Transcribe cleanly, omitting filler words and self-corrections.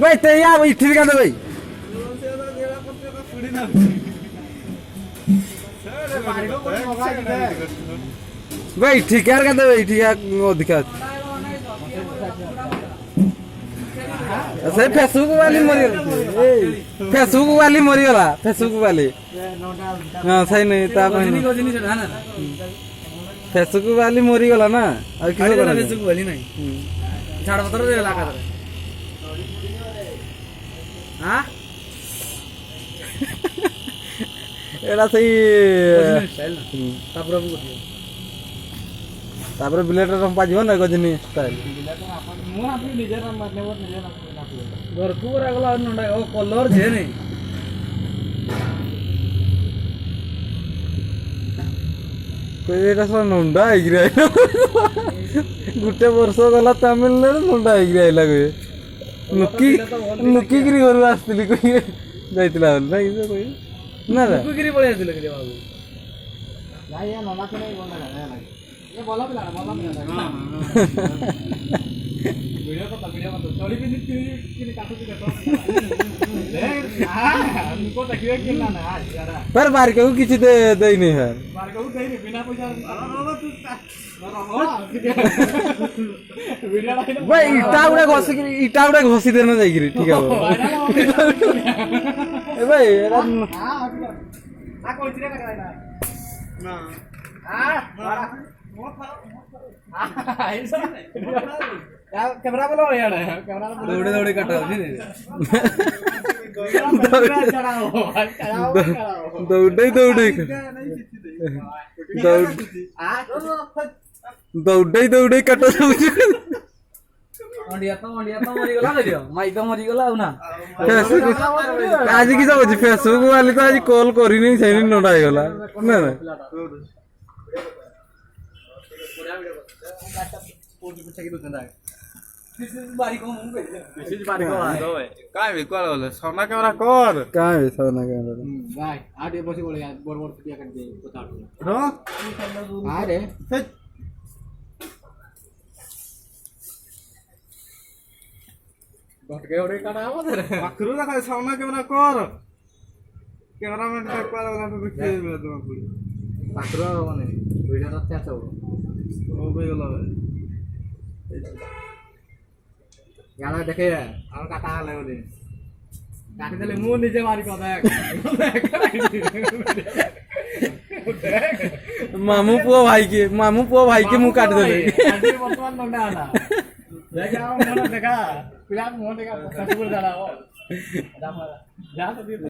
भाई ते या भाई ठीक है भाई भाई ठीक है कहते भाई ठीक है वो दिखा से फेसबुक वाली मरीगला फेसबुक वाली हाँ सही नहीं ता फेसबुक वाली मरीगला ना और फेसबुक वाली नहीं झाड़ पत्र दे लगा हां एड़ा सही स्टाइल ना तापर बिलेटर रंपा जीव ना गजनी स्टाइल घर को गला नंडा ओ कलर छे नहीं कोई एटा सा नंडा आइग्रे गुटे वर्ष गला तमिलनाडु नंडा आइग्रे आइला कोई नुकी गिरी घर आसतिली कोई जाइतिला ना इसे कोई ना रे नुकी गिरी पळे आसिले के बाबू नाही या नना के नाही बोलला ना ये बोला पिला वीडियो को चोरी भी किने काटू की देखो हमको तकिए के ना यार पर बार के किछि दे देई नहीं है बार के देई नहीं बिना पैसा भाई इटा उडा घोसी देना जाइगिरी ठीक है ए भाई एरा आ कोई चिरे का ना कैमरा बोलो यार कैमरा दौड़े दौड़े कटा दौड़े दौड़े कटा अंडिया तो मरी गला रे माई तो मरी गला ना आज की सब फेसबुक वाली तो आज कॉल करी नहीं सही नोट आइ गला ना ना काय विकवाल बोले सोना कैमरा कर काय सोना कैमरा भाई आटे बसी बोले यार बोर पिया कर दे पता रो अरे घट के ओरे काटा आवा रे पाखरू का सोना कैमरा कर कैमरामैन का पार वाला तो के तुम पाखरो माने वीडियो तो क्या चल ओ भाई गला याला देखे और काटा ले बोले काटी देले मुंह नीचे मारी को देख मामू पुआ भाई के मुंह काट देले आज वर्तमान नंडा आना देखा मोना देखा पिला मोना देखा कसूर जाला ओ जा